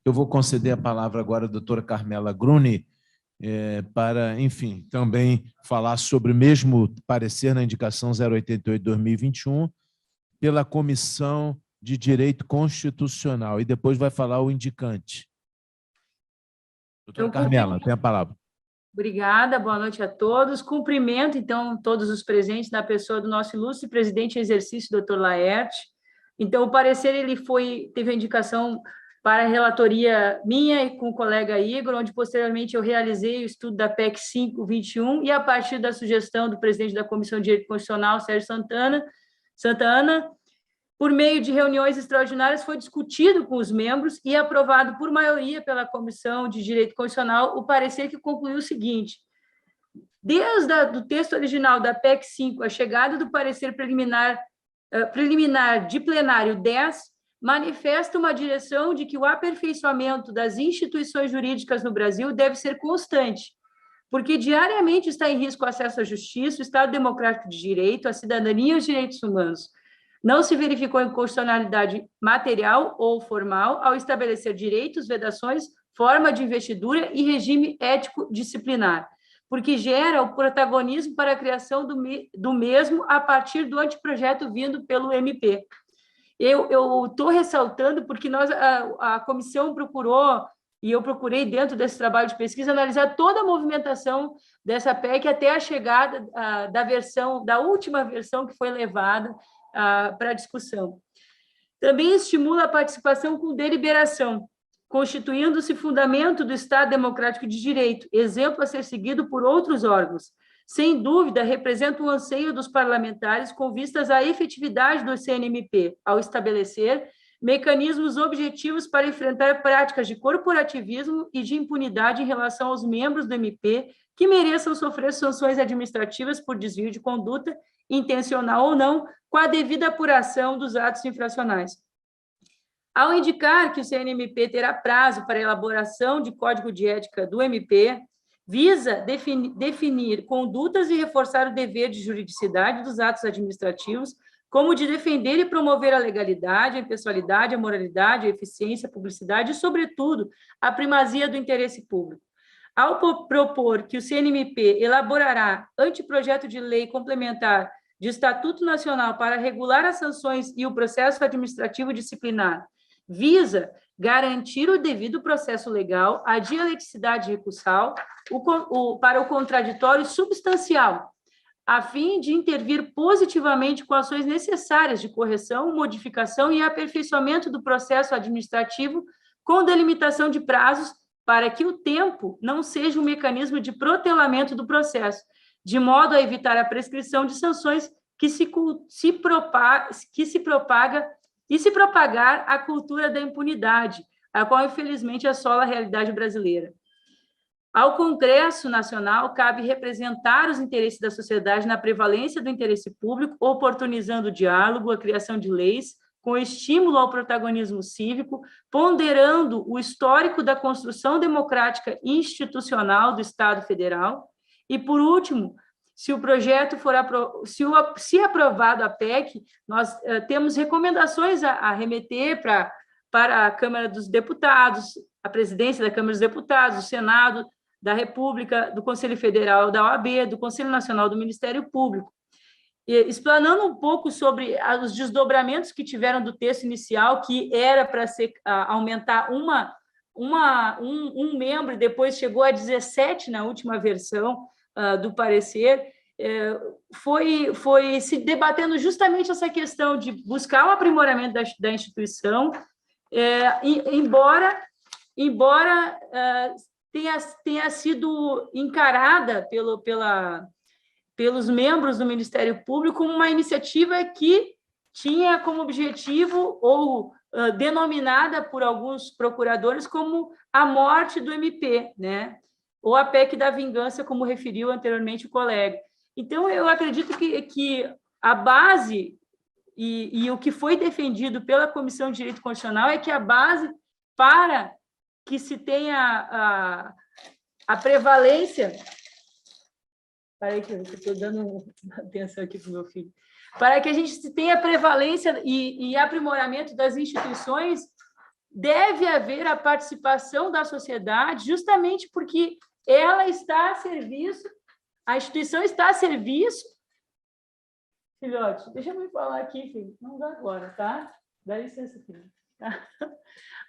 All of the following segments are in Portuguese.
Eu vou conceder a palavra agora à doutora Carmela Gruni, para, enfim, também falar sobre o mesmo parecer na indicação 088/2021 pela Comissão de Direito Constitucional, e depois vai falar o indicante. Doutora Carmela, tem a palavra. Obrigada, boa noite a todos. Cumprimento, então, todos os presentes na pessoa do nosso ilustre presidente em exercício, doutor Laerte. Então, o parecer teve a indicação para a relatoria minha e com o colega Igor, onde, posteriormente, eu realizei o estudo da PEC 521 e, a partir da sugestão do presidente da Comissão de Direito Constitucional, Sérgio Santa Ana, por meio de reuniões extraordinárias, foi discutido com os membros e aprovado por maioria pela Comissão de Direito Constitucional o parecer que concluiu o seguinte: desde o texto original da PEC 5, a chegada do parecer preliminar de plenário 10, manifesta uma direção de que o aperfeiçoamento das instituições jurídicas no Brasil deve ser constante, porque diariamente está em risco o acesso à justiça, o Estado democrático de direito, a cidadania e os direitos humanos. Não se verificou inconstitucionalidade material ou formal ao estabelecer direitos, vedações, forma de investidura e regime ético disciplinar, porque gera o protagonismo para a criação do mesmo a partir do anteprojeto vindo pelo MP. Eu estou ressaltando porque a comissão procurou, e eu procurei, dentro desse trabalho de pesquisa, analisar toda a movimentação dessa PEC até a chegada da última versão que foi levada para a discussão. Também estimula a participação com deliberação, constituindo-se fundamento do Estado democrático de direito, exemplo a ser seguido por outros órgãos. Sem dúvida, representa um anseio dos parlamentares com vistas à efetividade do CNMP, ao estabelecer mecanismos objetivos para enfrentar práticas de corporativismo e de impunidade em relação aos membros do MP que mereçam sofrer sanções administrativas por desvio de conduta, intencional ou não, com a devida apuração dos atos infracionais. Ao indicar que o CNMP terá prazo para elaboração de código de ética do MP, visa definir condutas e reforçar o dever de juridicidade dos atos administrativos, como de defender e promover a legalidade, a impessoalidade, a moralidade, a eficiência, a publicidade e, sobretudo, a primazia do interesse público. Ao propor que o CNMP elaborará anteprojeto de lei complementar de Estatuto Nacional para regular as sanções e o processo administrativo disciplinar, visa garantir o devido processo legal, a dialeticidade recursal para o contraditório substancial, a fim de intervir positivamente com ações necessárias de correção, modificação e aperfeiçoamento do processo administrativo, com delimitação de prazos, para que o tempo não seja um mecanismo de protelamento do processo, de modo a evitar a prescrição de sanções que se propagar a cultura da impunidade, a qual, infelizmente, assola a realidade brasileira. Ao Congresso Nacional, cabe representar os interesses da sociedade na prevalência do interesse público, oportunizando o diálogo, a criação de leis, com estímulo ao protagonismo cívico, ponderando o histórico da construção democrática institucional do Estado Federal. E, por último, se o projeto for se aprovado a PEC, nós temos recomendações a remeter para a Câmara dos Deputados, a presidência da Câmara dos Deputados, o Senado da República, do Conselho Federal da OAB, do Conselho Nacional do Ministério Público. E, explanando um pouco sobre os desdobramentos que tiveram do texto inicial, que era para aumentar um membro, e depois chegou a 17 na última versão do parecer, foi se debatendo justamente essa questão de buscar o aprimoramento da instituição, embora tenha sido encarada pelos membros do Ministério Público como uma iniciativa que tinha como objetivo, ou denominada por alguns procuradores como a morte do MP, né? Ou a PEC da vingança, como referiu anteriormente o colega. Então, eu acredito que a base e o que foi defendido pela Comissão de Direito Constitucional é que a base para que se tenha a prevalência... Peraí que eu estou dando atenção aqui para o meu filho. Para que a gente tenha prevalência e aprimoramento das instituições, deve haver a participação da sociedade, justamente porque ela está a serviço, a instituição está a serviço. Filhote, deixa eu me falar aqui, filho. Não dá agora, tá? Dá licença, filho. Tá?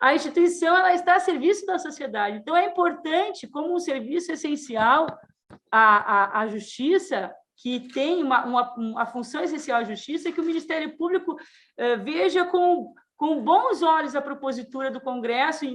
A instituição ela está a serviço da sociedade. Então, é importante, como um serviço essencial à justiça, que tem uma função essencial à justiça, que o Ministério Público veja com bons olhos a propositura do Congresso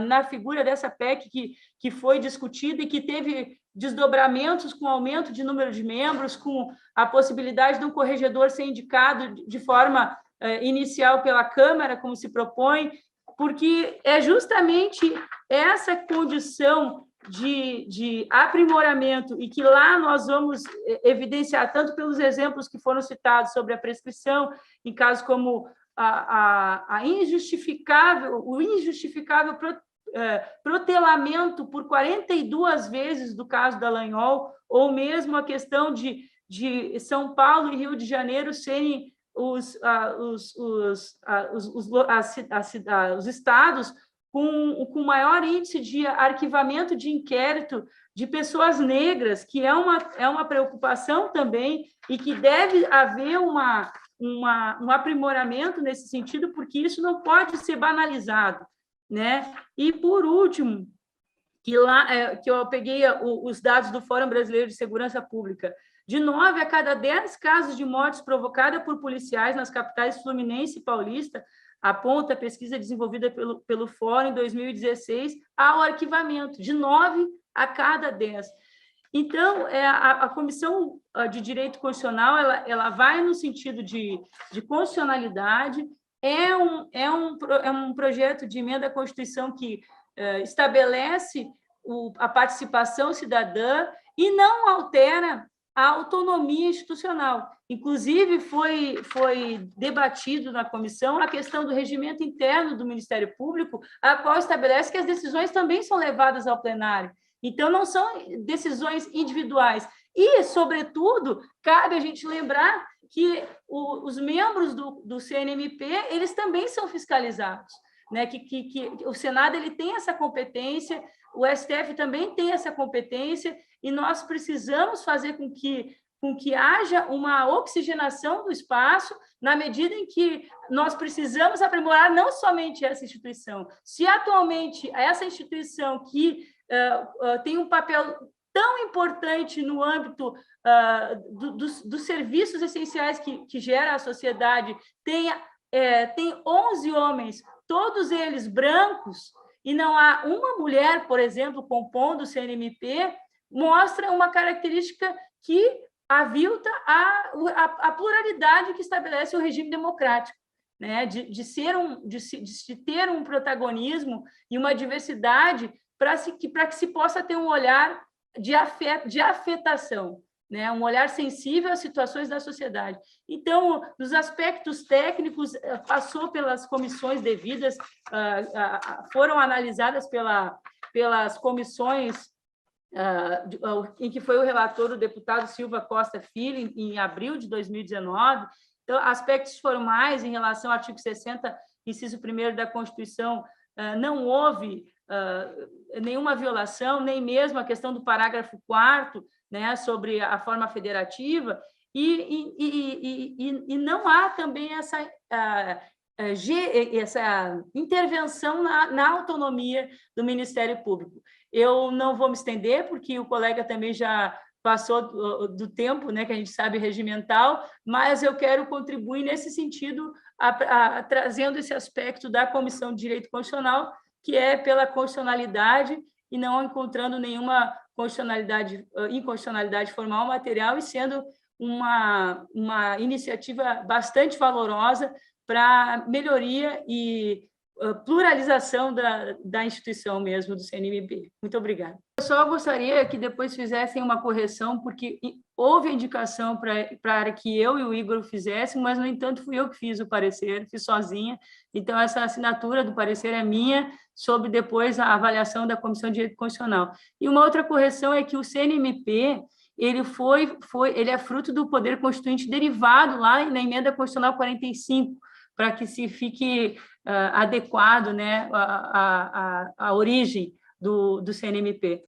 na figura dessa PEC que foi discutida e que teve desdobramentos com aumento de número de membros, com a possibilidade de um corregedor ser indicado de forma inicial pela Câmara, como se propõe, porque é justamente essa condição de aprimoramento e que lá nós vamos evidenciar, tanto pelos exemplos que foram citados sobre a prescrição, em casos como o injustificável protelamento por 42 vezes do caso da Dallagnol, ou mesmo a questão de São Paulo e Rio de Janeiro serem os estados com maior índice de arquivamento de inquérito de pessoas negras, que é uma preocupação também, e que deve haver um aprimoramento nesse sentido, porque isso não pode ser banalizado, né? E, por último, que eu peguei os dados do Fórum Brasileiro de Segurança Pública, de 9 a cada 10 casos de mortes provocadas por policiais nas capitais fluminense e paulista, aponta a pesquisa desenvolvida pelo Fórum em 2016, ao arquivamento, de 9 a cada 10. Então, a Comissão de Direito Constitucional ela vai no sentido de constitucionalidade, é um projeto de emenda à Constituição que estabelece a participação cidadã e não altera a autonomia institucional. Inclusive, foi debatido na comissão a questão do regimento interno do Ministério Público, a qual estabelece que as decisões também são levadas ao plenário. Então, não são decisões individuais. E, sobretudo, cabe a gente lembrar que os membros do CNMP, eles também são fiscalizados, né? Que o Senado ele tem essa competência, o STF também tem essa competência, e nós precisamos fazer com que haja uma oxigenação do espaço, na medida em que nós precisamos aprimorar não somente essa instituição. Se atualmente essa instituição que tem um papel tão importante no âmbito dos serviços essenciais que gera a sociedade, tem 11 homens, todos eles brancos, e não há uma mulher, por exemplo, compondo o CNMP, mostra uma característica que avilta a pluralidade que estabelece o regime democrático, né? de ter um protagonismo e uma diversidade para que se possa ter um olhar de afetação, né? Um olhar sensível às situações da sociedade. Então, nos aspectos técnicos, passou pelas comissões devidas, foram analisadas pelas comissões em que foi o relator, o deputado Silva Costa Filho, em abril de 2019. Então, aspectos formais em relação ao artigo 60, inciso 1º da Constituição, não houve nenhuma violação, nem mesmo a questão do parágrafo 4º, né, sobre a forma federativa, e não há também essa intervenção na autonomia do Ministério Público. Eu não vou me estender, porque o colega também já passou do tempo, né, que a gente sabe regimental, mas eu quero contribuir nesse sentido, trazendo esse aspecto da Comissão de Direito Constitucional, que é pela constitucionalidade e não encontrando nenhuma inconstitucionalidade formal ou material, e sendo uma iniciativa bastante valorosa para melhoria e pluralização da instituição mesmo, do CNMP. Muito obrigada. Eu só gostaria que depois fizessem uma correção, porque houve indicação para que eu e o Igor fizéssemos, mas, no entanto, fui eu que fiz o parecer, fiz sozinha. Então, essa assinatura do parecer é minha, sobre depois a avaliação da Comissão de Direito Constitucional. E uma outra correção é que o CNMP ele é fruto do poder constituinte derivado lá na Emenda Constitucional 45, para que se fique adequado, né, a origem do CNMP.